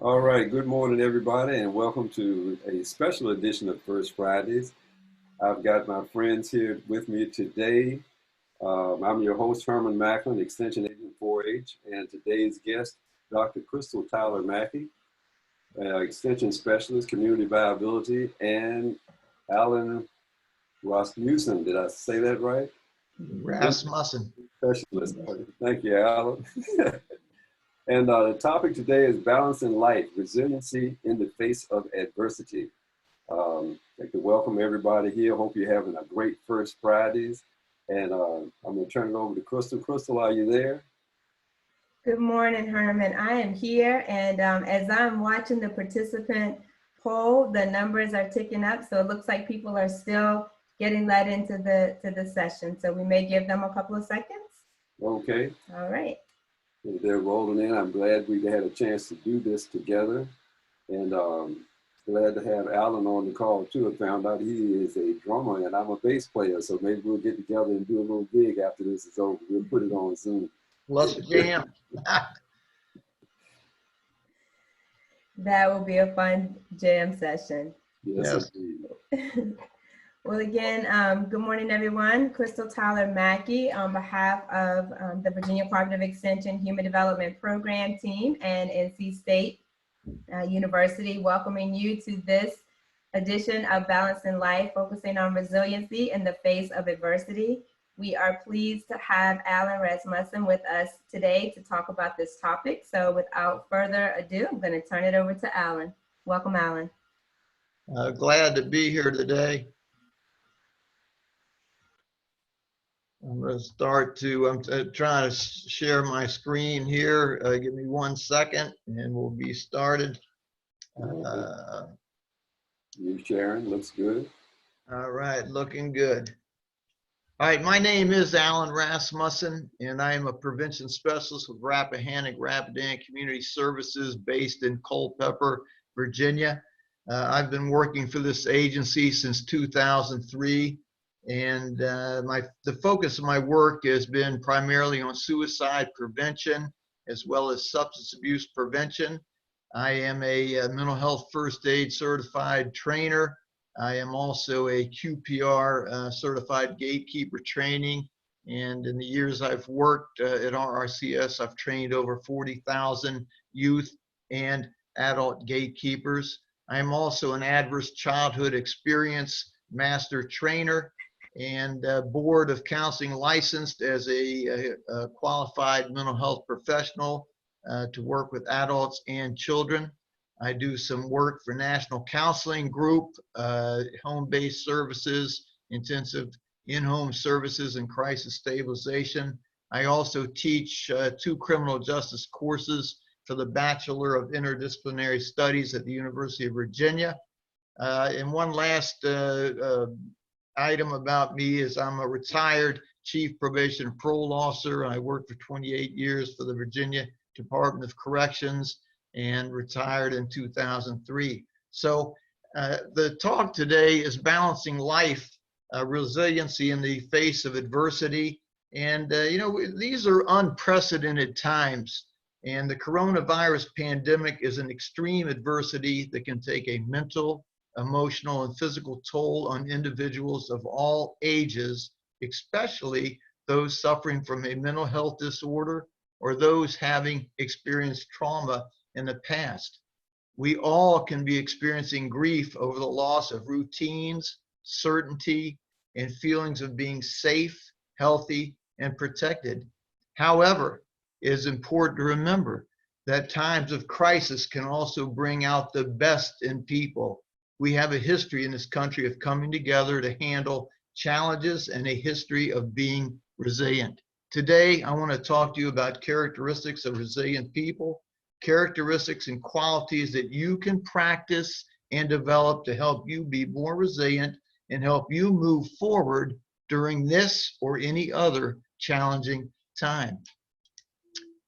All right, good morning, everybody, and welcome to a special edition of First Fridays. I've got my friends here with me today. I'm your host, Herman Macklin, Extension Agent 4-H, and today's guest, Dr. Crystal Tyler Mackey, Extension Specialist, Community Viability, and Alan Rasmussen. Did I say that right? Rasmussen. Specialist. Thank you, Alan. And the topic today is balancing life, resiliency in the face of adversity. I'd like to welcome everybody here. Hope you're having a great First Fridays. And I'm going to turn it over to Crystal. Crystal, are you there? Good morning, Herman. I am here, and as I'm watching the participant poll, the numbers are ticking up, so it looks like people are still getting let into the session. So we may give them a couple of seconds. Okay. All right. They're rolling in. I'm glad we had a chance to do this together. And glad to have Alan on the call too. I found out he is a drummer and I'm a bass player. So maybe we'll get together and do a little gig after this is over. We'll put it on Zoom. Let's jam. That will be a fun jam session. Yes. Well, again, good morning, everyone. Crystal Tyler Mackey on behalf of the Virginia Cooperative Extension Human Development Program team and NC State University, welcoming you to this edition of Balancing Life, focusing on resiliency in the face of adversity. We are pleased to have Alan Rasmussen with us today to talk about this topic. So without further ado, I'm going to turn it over to Alan. Welcome, Alan. Glad to be here today. I'm going to I'm trying to share my screen here. Give me 1 second and we'll be started. You sharing, looks good. All right, looking good. All right, my name is Alan Rasmussen and I am a prevention specialist with Rappahannock Rapidan Community Services based in Culpeper, Virginia. I've been working for this agency since 2003. And the focus of my work has been primarily on suicide prevention as well as substance abuse prevention. I am a mental health first aid certified trainer. I am also a QPR certified gatekeeper training. And in the years I've worked at RRCS, I've trained over 40,000 youth and adult gatekeepers. I am also an adverse childhood experience master trainer and board of counseling licensed as a qualified mental health professional to work with adults and children. I do some work for National Counseling Group, home-based services, intensive in-home services, and crisis stabilization. I also teach 2 criminal justice courses for the Bachelor of Interdisciplinary Studies at the University of Virginia. And one last item about me is I'm a retired chief probation and parole officer. I worked for 28 years for the Virginia Department of Corrections and retired in 2003. So the talk today is balancing life, resiliency in the face of adversity. And these are unprecedented times. And the coronavirus pandemic is an extreme adversity that can take a mental, emotional, and physical toll on individuals of all ages, especially those suffering from a mental health disorder or those having experienced trauma in the past. We all can be experiencing grief over the loss of routines, certainty, and feelings of being safe, healthy, and protected. However, it is important to remember that times of crisis can also bring out the best in people. We have a history in this country of coming together to handle challenges and a history of being resilient. Today, I want to talk to you about characteristics of resilient people, characteristics and qualities that you can practice and develop to help you be more resilient and help you move forward during this or any other challenging time.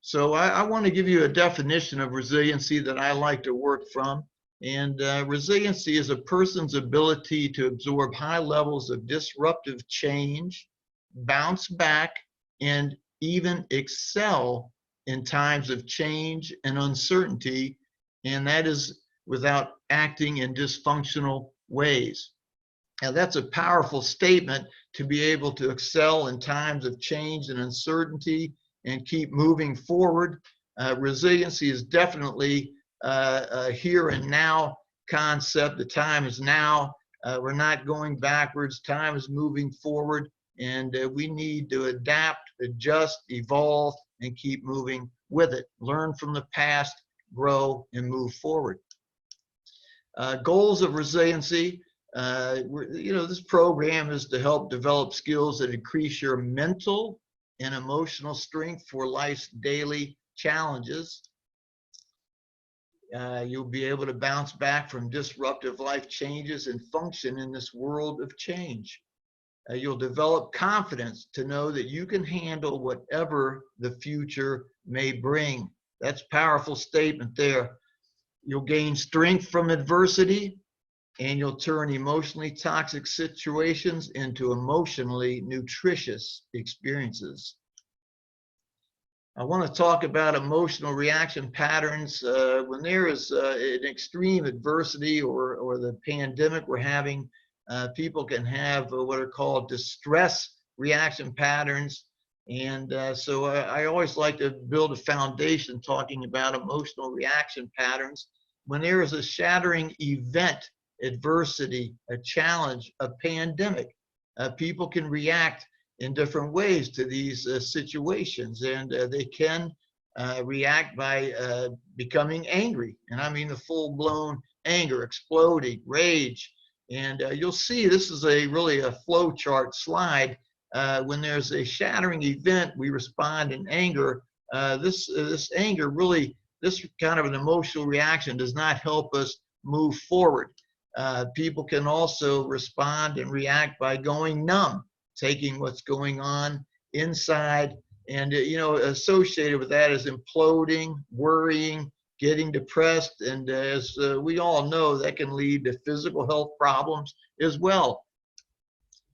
So I want to give you a definition of resiliency that I like to work from. And resiliency is a person's ability to absorb high levels of disruptive change, bounce back, and even excel in times of change and uncertainty, and that is without acting in dysfunctional ways. Now, that's a powerful statement to be able to excel in times of change and uncertainty and keep moving forward. Resiliency is definitely a here and now concept. The time is now. We're not going backwards. Time is moving forward, and we need to adapt, adjust, evolve, and keep moving with it. Learn from the past, grow, and move forward. Goals of resiliency. This program is to help develop skills that increase your mental and emotional strength for life's daily challenges. You'll be able to bounce back from disruptive life changes and function in this world of change. You'll develop confidence to know that you can handle whatever the future may bring. That's a powerful statement there. You'll gain strength from adversity, and you'll turn emotionally toxic situations into emotionally nutritious experiences. I want to talk about emotional reaction patterns. When there is an extreme adversity or the pandemic we're having, people can have what are called distress reaction patterns. And so I always like to build a foundation talking about emotional reaction patterns. When there is a shattering event, adversity, a challenge, a pandemic, people can react in different ways to these situations, and they can react by becoming angry, and I mean the full-blown anger, exploding, rage. And you'll see this is really a flow chart slide. When there's a shattering event, we respond in anger. This anger really, this kind of an emotional reaction does not help us move forward. People can also respond and react by going numb, taking what's going on inside, and associated with that is imploding, worrying, getting depressed, and as we all know, that can lead to physical health problems as well.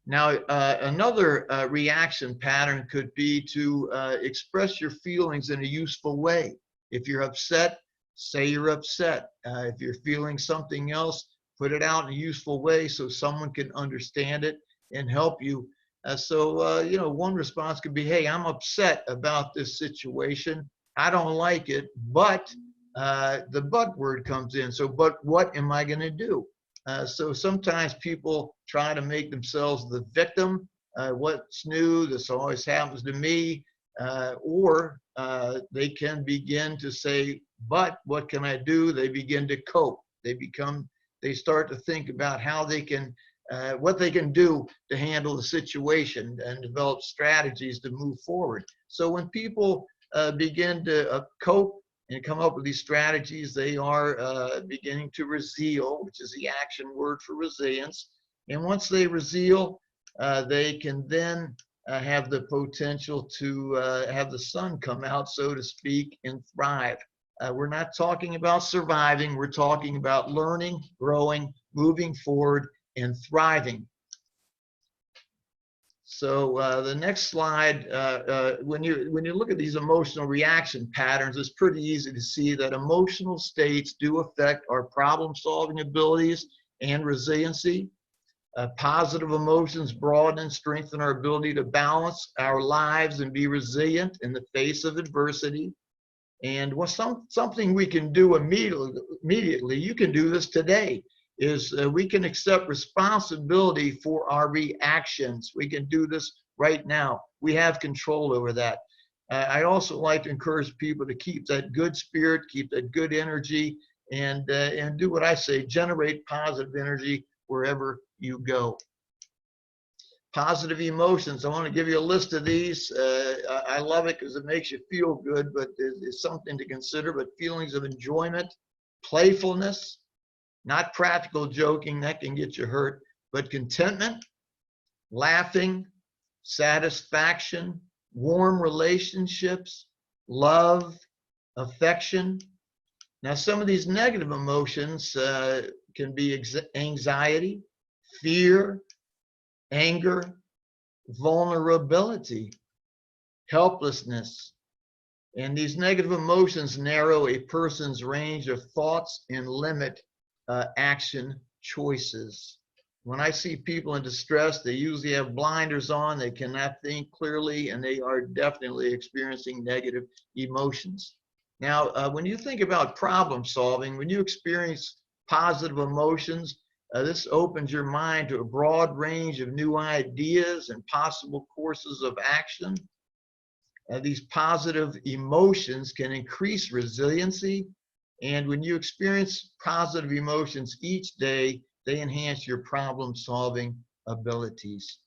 Now, another reaction pattern could be to express your feelings in a useful way. If you're upset, say you're upset. If you're feeling something else, put it out in a useful way so someone can understand it and help you. One response could be, hey, I'm upset about this situation. I don't like it, but the but word comes in. So, but what am I going to do? So sometimes people try to make themselves the victim. What's new? This always happens to me. Or they can begin to say, but what can I do? They begin to cope. They start to think about how they can, what they can do to handle the situation and develop strategies to move forward. So when people begin to cope and come up with these strategies, they are beginning to resil, which is the action word for resilience. And once they resil, they can then have the potential to have the sun come out, so to speak, and thrive. We're not talking about surviving. We're talking about learning, growing, moving forward, and thriving. So the next slide, when you look at these emotional reaction patterns, it's pretty easy to see that emotional states do affect our problem-solving abilities and resiliency. Positive emotions broaden and strengthen our ability to balance our lives and be resilient in the face of adversity. And something we can do immediately, you can do this today, is we can accept responsibility for our reactions. We can do this right now. We have control over that. I also like to encourage people to keep that good spirit, keep that good energy, and do what I say, generate positive energy wherever you go. Positive emotions. I want to give you a list of these. I love it because it makes you feel good, but it's something to consider. But feelings of enjoyment, playfulness, not practical joking, that can get you hurt, but contentment, laughing, satisfaction, warm relationships, love, affection. Now, some of these negative emotions can be anxiety, fear, anger, vulnerability, helplessness, And these negative emotions narrow a person's range of thoughts and limit action choices. When I see people in distress, they usually have blinders on, they cannot think clearly, and they are definitely experiencing negative emotions. Now, when you think about problem solving, when you experience positive emotions, this opens your mind to a broad range of new ideas and possible courses of action. These positive emotions can increase resiliency. And when you experience positive emotions each day, they enhance your problem solving abilities.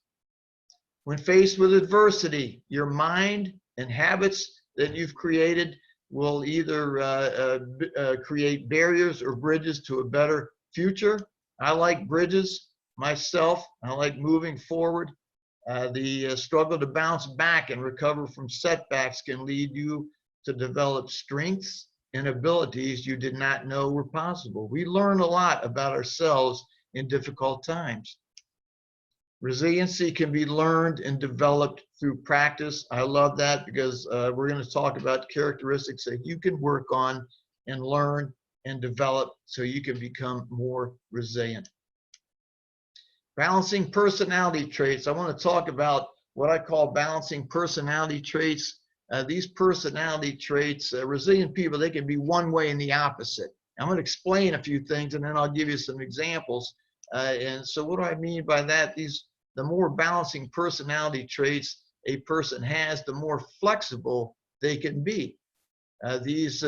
When faced with adversity, your mind and habits that you've created will either create barriers or bridges to a better future. I like bridges myself. I like moving forward. The struggle to bounce back and recover from setbacks can lead you to develop strengths and abilities you did not know were possible. We learn a lot about ourselves in difficult times. Resiliency can be learned and developed through practice. I love that because we're going to talk about characteristics that you can work on and learn and develop so you can become more resilient. Balancing personality traits. I want to talk about what I call balancing personality traits. These personality traits, resilient people, they can be one way and the opposite. I'm going to explain a few things and then I'll give you some examples. And so what do I mean by that? The more balancing personality traits a person has, the more flexible they can be. These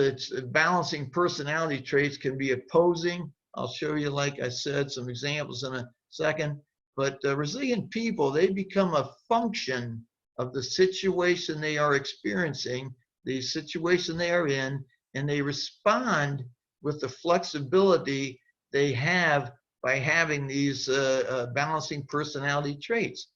balancing personality traits can be opposing. I'll show you, like I said, some examples in a second. But resilient people, they become a function of the situation they are experiencing, the situation they are in, and they respond with the flexibility they have by having these balancing personality traits.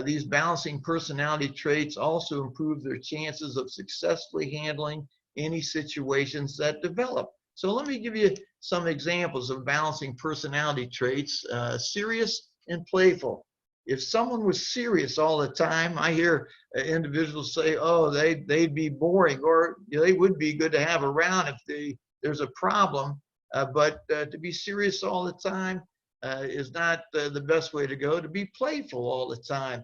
These balancing personality traits also improve their chances of successfully handling any situations that develop. So let me give you some examples of balancing personality traits. Serious and playful. If someone was serious all the time, I hear individuals say, oh, they'd be boring, or they would be good to have around if there's a problem. But to be serious all the time is not the best way to go. To be playful all the time.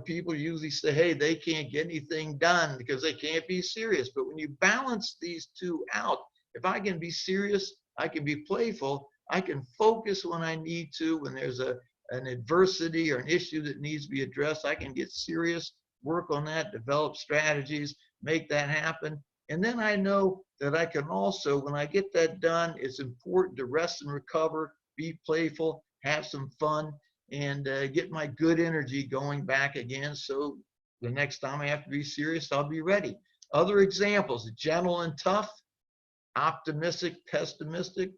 People usually say, hey, they can't get anything done because they can't be serious. But when you balance these two out, if I can be serious, I can be playful, I can focus when I need to. When there's an adversity or an issue that needs to be addressed, I can get serious, work on that, develop strategies, make that happen. And then I know that I can also, when I get that done, it's important to rest and recover, be playful, have some fun, and get my good energy going back again. So the next time I have to be serious, I'll be ready. Other examples: gentle and tough, optimistic, pessimistic,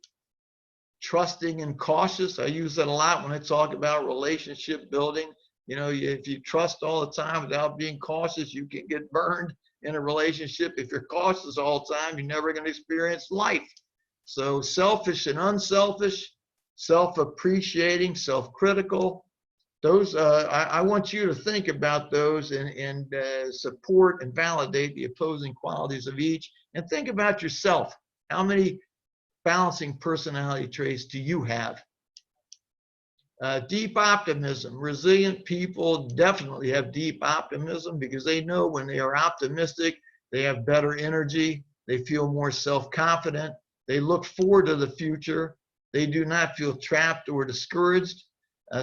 trusting and cautious. I use that a lot when I talk about relationship building. If you trust all the time without being cautious, you can get burned in a relationship. If you're cautious all the time, you're never going to experience life. So selfish and unselfish, self-appreciating, self-critical. Those, I want you to think about those and support and validate the opposing qualities of each. And think about yourself. How many balancing personality traits do you have? Deep optimism. Resilient people definitely have deep optimism because they know when they are optimistic, they have better energy, they feel more self-confident, they look forward to the future, they do not feel trapped or discouraged.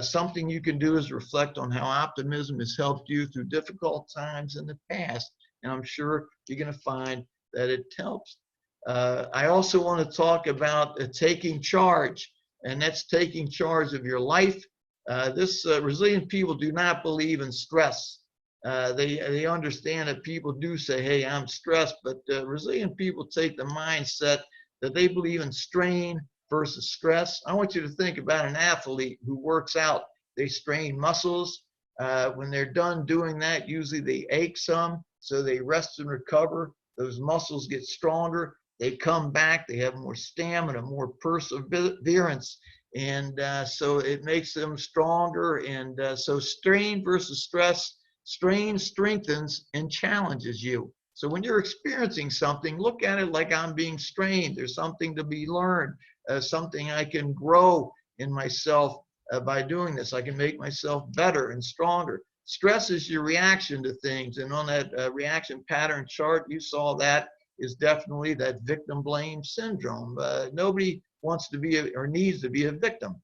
Something you can do is reflect on how optimism has helped you through difficult times in the past, and I'm sure you're going to find that it helps. I also want to talk about taking charge, and that's taking charge of your life. Resilient people do not believe in stress. They understand that people do say, hey, I'm stressed, but resilient people take the mindset that they believe in strain versus stress. I want you to think about an athlete who works out. They strain muscles. When they're done doing that, usually they ache some, so they rest and recover. Those muscles get stronger. They come back. They have more stamina, more perseverance, and so it makes them stronger. And so strain versus stress. Strain strengthens and challenges you. So when you're experiencing something, look at it like I'm being strained. There's something to be learned, something I can grow in myself by doing this. I can make myself better and stronger. Stress is your reaction to things. And on that reaction pattern chart, you saw that is definitely that victim blame syndrome. Nobody wants to be or needs to be a victim.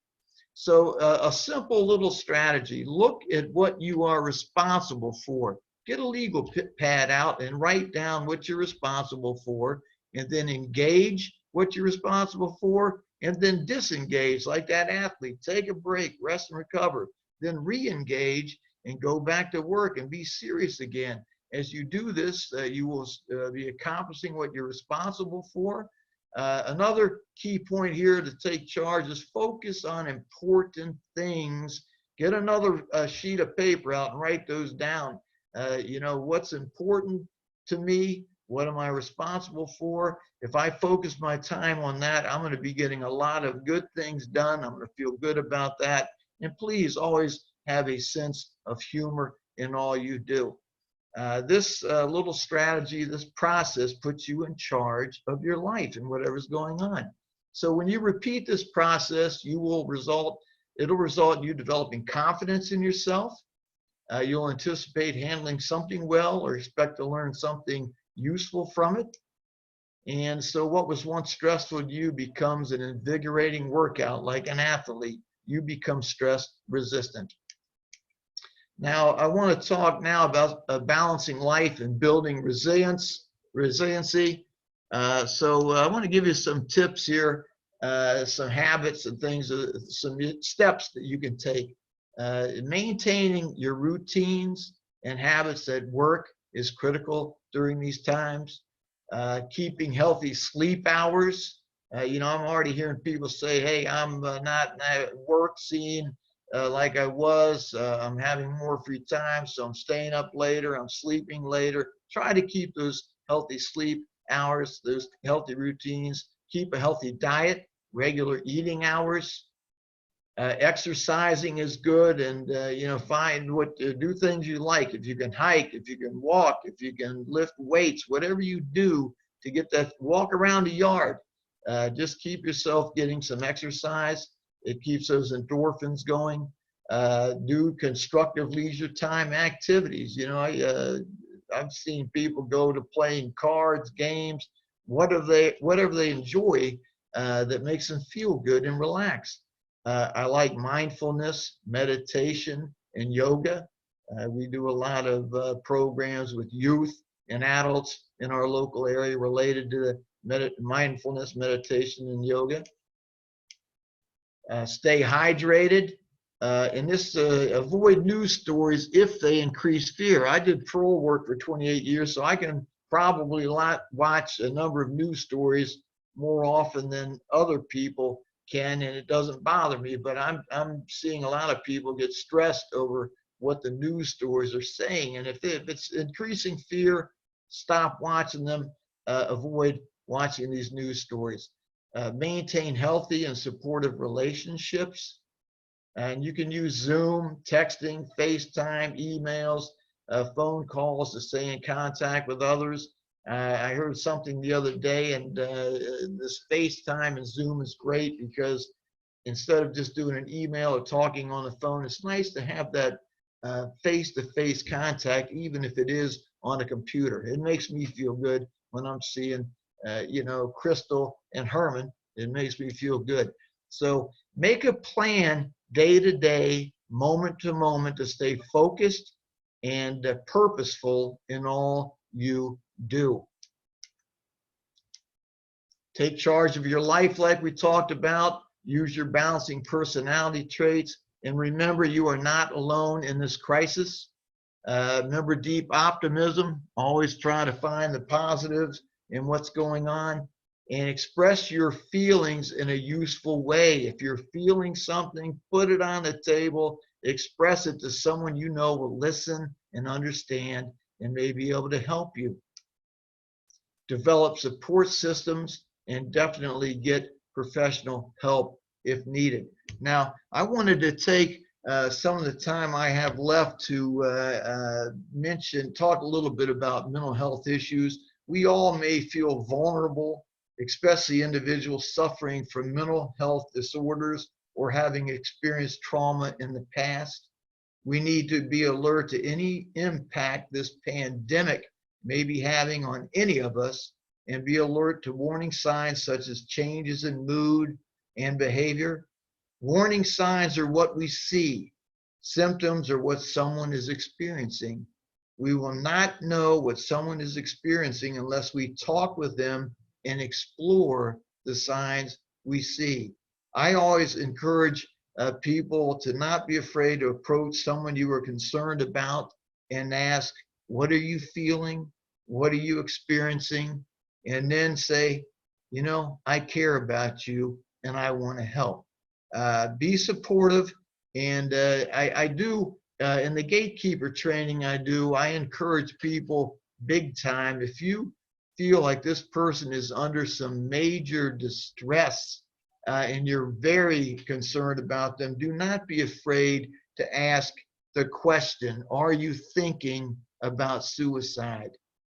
So a simple little strategy, look at what you are responsible for. Get a legal pad out and write down what you're responsible for, and then engage what you're responsible for, and then disengage like that athlete. Take a break, rest and recover, then re-engage and go back to work and be serious again. As you do this, you will be accomplishing what you're responsible for. Another key point here to take charge is focus on important things. Get another sheet of paper out and write those down. You know, what's important to me? What am I responsible for? If I focus my time on that, I'm going to be getting a lot of good things done. I'm going to feel good about that. And please always have a sense of humor in all you do. This little strategy, this process puts you in charge of your life and whatever's going on. So when you repeat this process, it'll result in you developing confidence in yourself. You'll anticipate handling something well or expect to learn something useful from it. And so what was once stressful to you becomes an invigorating workout. Like an athlete, you become stress resistant. Now, I want to talk now about balancing life and building resiliency. So I want to give you some tips here, some habits and things, some steps that you can take. Maintaining your routines and habits at work is critical during these times. Keeping healthy sleep hours. You know, I'm already hearing people say, hey, I'm not at work scene like I was. I'm having more free time, so I'm staying up later, I'm sleeping later. Try to keep those healthy sleep hours, those healthy routines. Keep a healthy diet, regular eating hours. Exercising is good, and you know, find what do things you like. If you can hike, if you can walk, if you can lift weights, whatever you do to get that, walk around the yard. Just keep yourself getting some exercise. It keeps those endorphins going. Do constructive leisure time activities. You know, I've seen people go to playing cards, games, whatever they enjoy that makes them feel good and relaxed. I like mindfulness, meditation, and yoga. We do a lot of programs with youth and adults in our local area related to the mindfulness, meditation, and yoga. Stay hydrated. And this avoid news stories if they increase fear. I did parole work for 28 years, so I can probably watch a number of news stories more often than other people can, and it doesn't bother me. But I'm seeing a lot of people get stressed over what the news stories are saying, and if it's increasing fear, stop watching them. Avoid watching these news stories. Maintain healthy and supportive relationships. And you can use Zoom, texting, FaceTime, emails, phone calls to stay in contact with others. I heard something the other day, and this FaceTime and Zoom is great because instead of just doing an email or talking on the phone, it's nice to have that face-to-face contact, even if it is on a computer. It makes me feel good when I'm seeing, you know, Crystal and Herman. It makes me feel good. So make a plan day to day, moment to moment, to stay focused and purposeful in all you do. Take charge of your life like we talked about. Use your balancing personality traits. And remember, you are not alone in this crisis. Remember deep optimism. Always try to find the positives in what's going on. And express your feelings in a useful way. If you're feeling something, put it on the table, express it to someone you know will listen and understand and may be able to help you. Develop support systems and definitely get professional help if needed. Now, I wanted to take some of the time I have left to talk a little bit about mental health issues. We all may feel vulnerable, especially individuals suffering from mental health disorders or having experienced trauma in the past. We need to be alert to any impact this pandemic may be having on any of us, and be alert to warning signs such as changes in mood and behavior. Warning signs are what we see. Symptoms are what someone is experiencing. We will not know what someone is experiencing unless we talk with them and explore the signs we see. I always encourage people to not be afraid to approach someone you are concerned about and ask, what are you feeling? What are you experiencing? And then say, you know, I care about you and I want to help. Be supportive. And I do, in the gatekeeper training I encourage people big time. If you feel like this person is under some major distress and you're very concerned about them, do not be afraid to ask the question, are you thinking about suicide?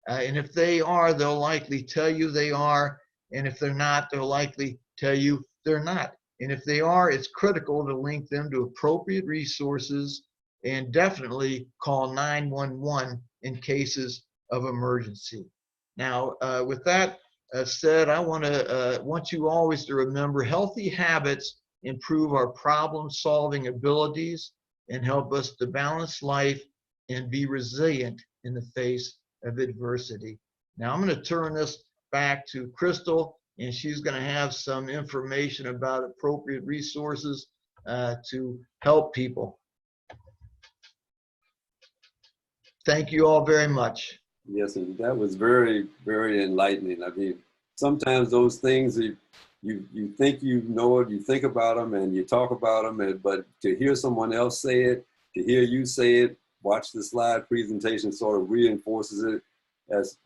And if they are, they'll likely tell you they are. And if they're not, they'll likely tell you they're not. And if they are, it's critical to link them to appropriate resources and definitely call 911 in cases of emergency. Now, with that said, I want you always to remember healthy habits improve our problem-solving abilities and help us to balance life and be resilient in the face of adversity. Now, I'm going to turn this back to Crystal, and she's going to have some information about appropriate resources to help people. Thank you all very much. Yes, and that was very, very enlightening. I mean, sometimes those things you think you know it, you think about them and you talk about them, but to hear someone else say it, to hear you say it, watch the slide presentation sort of reinforces it.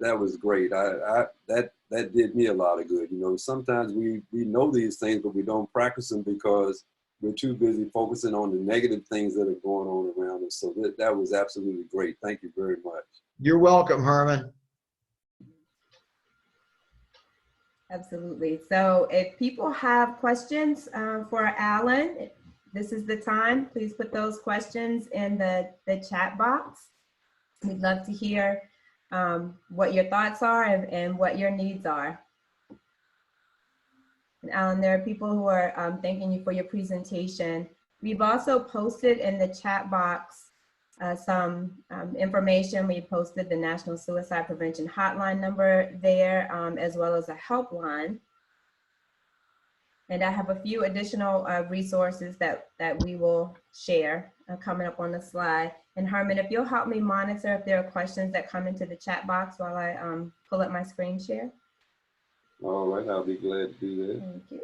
That was great. That did me a lot of good. You know, sometimes we know these things, but we don't practice them because we're too busy focusing on the negative things that are going on around us. So that was absolutely great. Thank you very much. You're welcome, Herman. Absolutely. So if people have questions for Alan, this is the time. Please put those questions in the chat box. We'd love to hear what your thoughts are and what your needs are. And Alan, there are people who are thanking you for your presentation. We've also posted in the chat box some information. We posted the National Suicide Prevention Hotline number there, as well as a helpline. And I have a few additional resources that we will share coming up on the slide. And Herman, if you'll help me monitor if there are questions that come into the chat box while I pull up my screen share. All right, I'll be glad to do that. Thank you.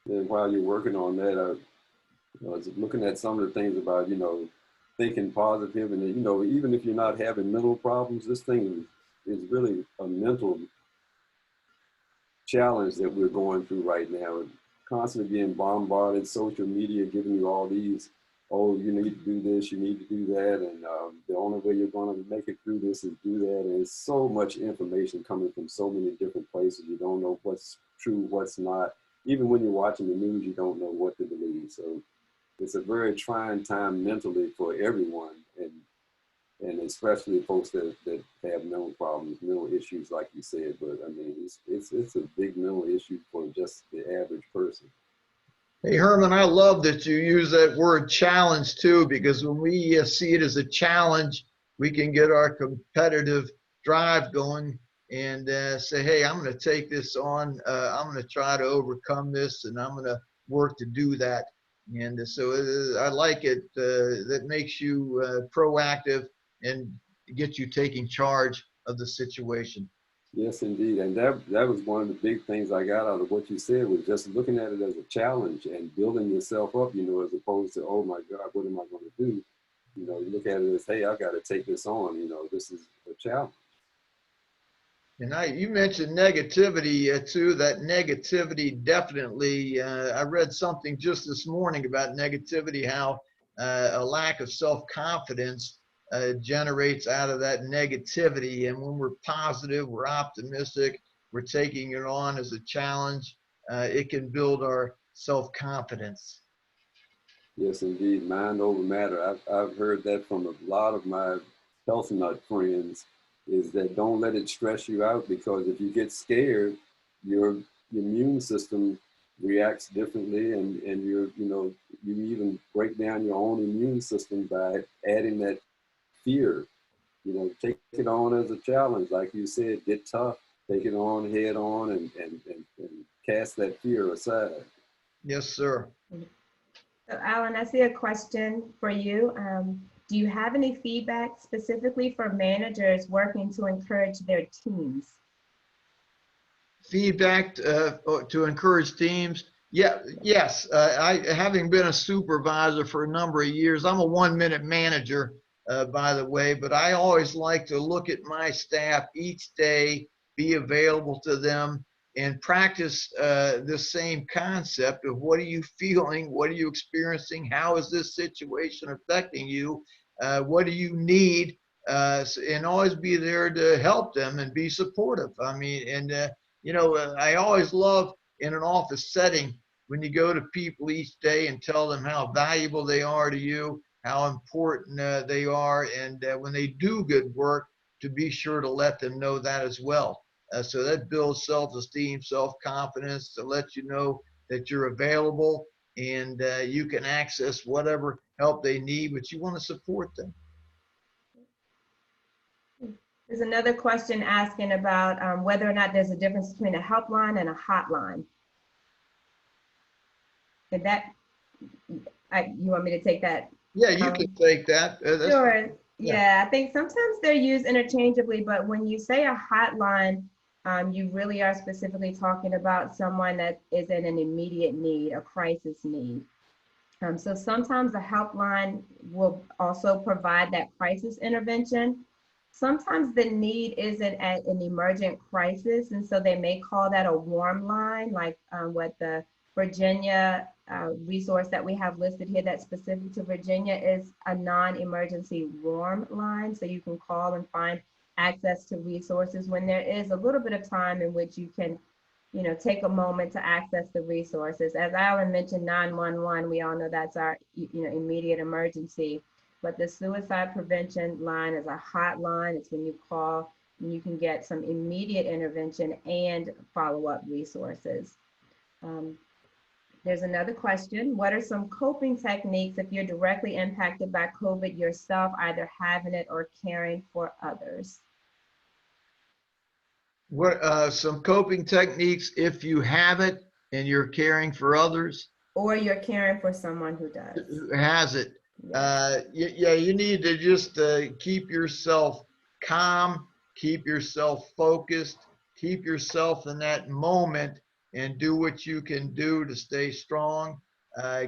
And while you're working on that, I was looking at some of the things about, you know, thinking positive, and, you know, even if you're not having mental problems, this thing is really a mental challenge that we're going through right now. Constantly being bombarded, social media giving you all these, oh, you need to do this, you need to do that, and the only way you're going to make it through this is do that. And it's so much information coming from so many different places. You don't know what's true, what's not. Even when you're watching the news, you don't know what to believe. So it's a very trying time mentally for everyone, and especially folks that have mental problems, mental issues, like you said. But I mean, it's a big mental issue for just the average person. Hey, Herman, I love that you use that word challenge too, because when we see it as a challenge, we can get our competitive drive going and say, hey, I'm going to take this on. I'm going to try to overcome this, and I'm going to work to do that. And so I like it. That makes you proactive and gets you taking charge of the situation. Yes, indeed. And that was one of the big things I got out of what you said, was just looking at it as a challenge and building yourself up, you know, as opposed to, oh my God, what am I going to do? You know, you look at it as, hey, I got to take this on. You know, this is a challenge. And you mentioned negativity too. That negativity definitely. I read something just this morning about negativity, how a lack of self-confidence generates out of that negativity. And when we're positive, we're optimistic, we're taking it on as a challenge, it can build our self-confidence. Yes, indeed. Mind over matter. I've heard that from a lot of my health nut friends, is that don't let it stress you out, because if you get scared, your immune system reacts differently, and you even break down your own immune system by adding that fear. Take it on as a challenge. Like you said, get tough, take it on head on, and cast that fear aside. Yes, sir. So Alan, I see a question for you. Do you have any feedback specifically for managers working to encourage their teams? Feedback to encourage teams. Yeah, yes. Having been a supervisor for a number of years, I'm a 1-minute manager, by the way, but I always like to look at my staff each day, be available to them, and practice this same concept of what are you feeling, what are you experiencing, how is this situation affecting you, what do you need, and always be there to help them and be supportive. I mean, and I always love in an office setting when you go to people each day and tell them how valuable they are to you, how important they are, and when they do good work, to be sure to let them know that as well. So that builds self-esteem, self-confidence, to let you know that you're available and you can access whatever help they need, but you want to support them. There's another question asking about whether or not there's a difference between a helpline and a hotline. Did that, you want me to take that? Yeah, you can take that. Sure. Yeah, I think sometimes they're used interchangeably, but when you say a hotline, you really are specifically talking about someone that is in an immediate need, a crisis need. So sometimes a helpline will also provide that crisis intervention. Sometimes the need isn't at an emergent crisis, and so they may call that a warm line, like what the Virginia resource that we have listed here that's specific to Virginia is a non-emergency warm line. So you can call and find access to resources when there is a little bit of time in which you can take a moment to access the resources. As Alan mentioned, 911, we all know that's our immediate emergency. But the suicide prevention line is a hotline. It's when you call and you can get some immediate intervention and follow-up resources. There's another question. What are some coping techniques if you're directly impacted by COVID yourself, either having it or caring for others? What some coping techniques if you have it and you're caring for others? Or you're caring for someone who does. Who has it. Yeah, you need to just keep yourself calm, keep yourself focused, keep yourself in that moment and do what you can do to stay strong.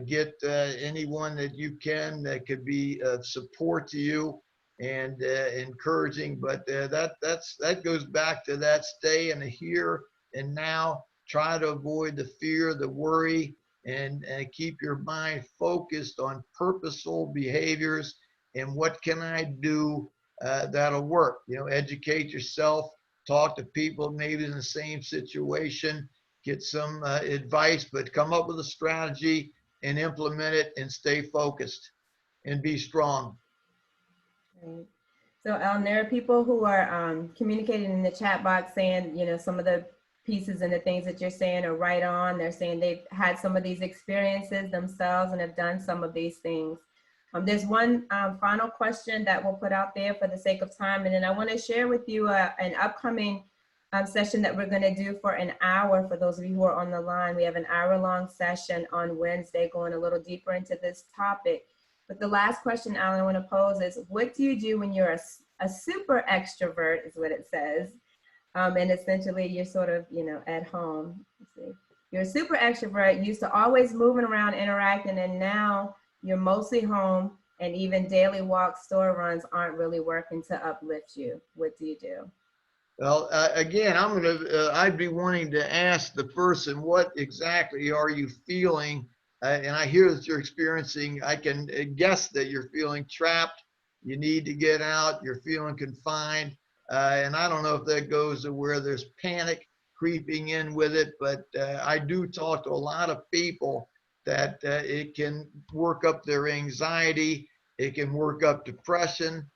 Get anyone that you can that could be of support to you and encouraging, but that goes back to that stay in the here and now. Try to avoid the fear, the worry, and keep your mind focused on purposeful behaviors and what can I do that'll work. Educate yourself, talk to people maybe in the same situation, get some advice, but come up with a strategy and implement it and stay focused and be strong. Right. So there are people who are communicating in the chat box saying, some of the pieces and the things that you're saying are right on. They're saying they've had some of these experiences themselves and have done some of these things. There's one final question that we'll put out there for the sake of time. And then I want to share with you an upcoming session that we're going to do for an hour. For those of you who are on the line, we have an hour-long session on Wednesday going a little deeper into this topic. But the last question, Alan, I want to pose is, what do you do when you're a super extrovert, is what it says. And essentially you're sort of, at home. Let's see. You're a super extrovert, used to always moving around, interacting, and now you're mostly home, and even daily walks, store runs aren't really working to uplift you. What do you do? Well, again, I'd be wanting to ask the person, what exactly are you feeling? And I hear that you're experiencing, I can guess that you're feeling trapped. You need to get out. You're feeling confined. And I don't know if that goes to where there's panic creeping in with it, but I do talk to a lot of people that it can work up their anxiety. It can work up depression.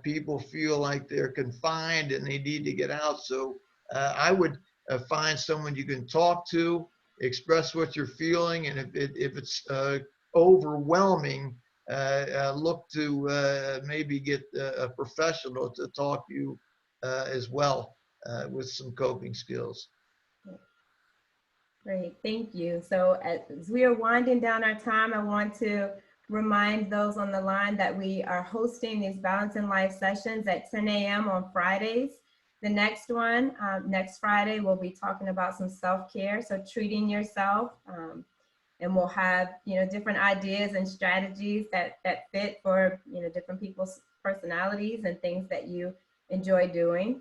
People feel like they're confined and they need to get out. So I would find someone you can talk to, express what you're feeling, and if it's overwhelming, look to maybe get a professional to talk to you as well with some coping skills. Great, thank you. So as we are winding down our time, I want to remind those on the line that we are hosting these Balance in Life sessions at 10 a.m. on Fridays. The next one, next Friday, we'll be talking about some self-care, so treating yourself. And we'll have, different ideas and strategies that fit for, different people's personalities and things that you enjoy doing.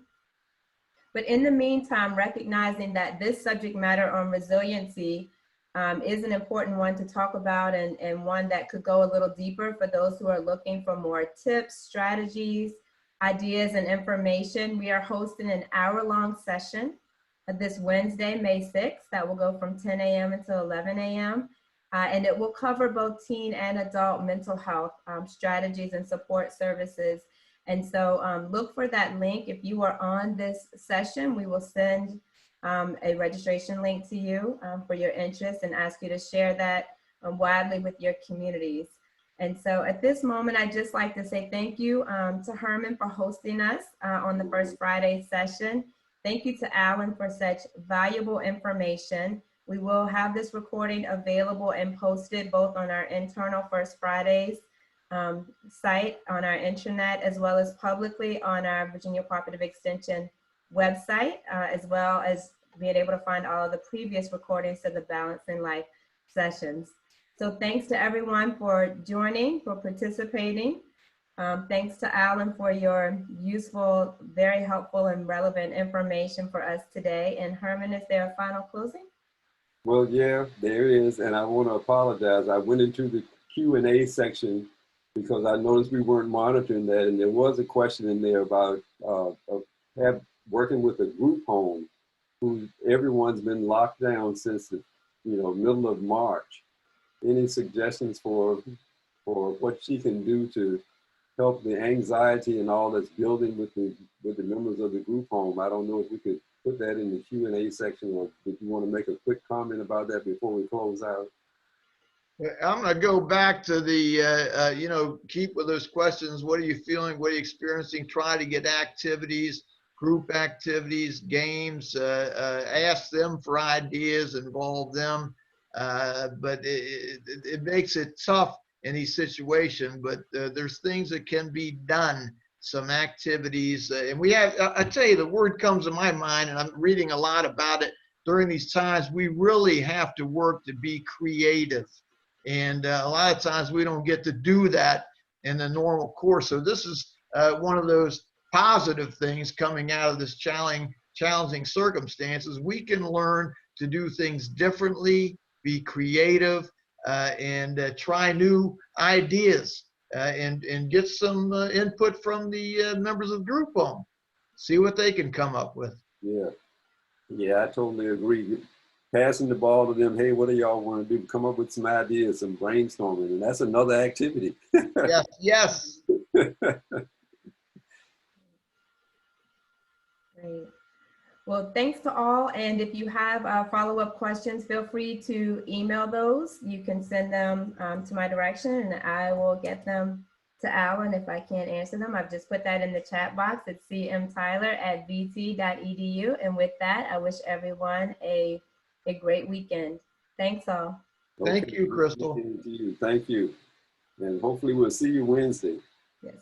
But in the meantime, recognizing that this subject matter on resiliency is an important one to talk about, and one that could go a little deeper for those who are looking for more tips, strategies, ideas, and information. We are hosting an hour-long session this Wednesday, May 6th, that will go from 10 a.m. until 11 a.m. And it will cover both teen and adult mental health strategies and support services. And so look for that link. If you are on this session, we will send a registration link to you for your interest and ask you to share that widely with your communities. And so at this moment, I'd just like to say thank you to Herman for hosting us on the First Friday session. Thank you to Alan for such valuable information. We will have this recording available and posted both on our internal First Fridays site on our intranet, as well as publicly on our Virginia Cooperative Extension website, as well as being able to find all of the previous recordings of the Balance in Life sessions. So thanks to everyone for joining, for participating. Thanks to Alan for your useful, very helpful and relevant information for us today. And Herman, is there a final closing? Well, yeah, there is. And I want to apologize. I went into the Q&A section because I noticed we weren't monitoring that. And there was a question in there about working with a group home who everyone's been locked down since the middle of March. Any suggestions for what she can do to help the anxiety and all that's building with the members of the group home? I don't know if we could put that in the Q&A section, or if you want to make a quick comment about that before we close out. I'm going to go back to the, keep with those questions. What are you feeling? What are you experiencing? Try to get activities, group activities, games, ask them for ideas, involve them. But it makes it tough in these situations, but there's things that can be done, some activities. And we have, I tell you, the word comes to my mind, and I'm reading a lot about it during these times. We really have to work to be creative. And a lot of times we don't get to do that in the normal course. So this is one of those positive things coming out of this challenging circumstances. We can learn to do things differently, be creative, and try new ideas and get some input from the members of the group home. See what they can come up with. Yeah, I totally agree. Passing the ball to them, hey, what do y'all want to do? Come up with some ideas, some brainstorming, and that's another activity. Yes. Great. Well, thanks to all. And if you have follow-up questions, feel free to email those. You can send them to my direction, and I will get them to Alan if I can't answer them. I've just put that in the chat box. It's cmtyler@vt.edu. And with that, I wish everyone a great weekend. Thanks all. Thank you, Crystal. Thank you. And hopefully we'll see you Wednesday. Yes.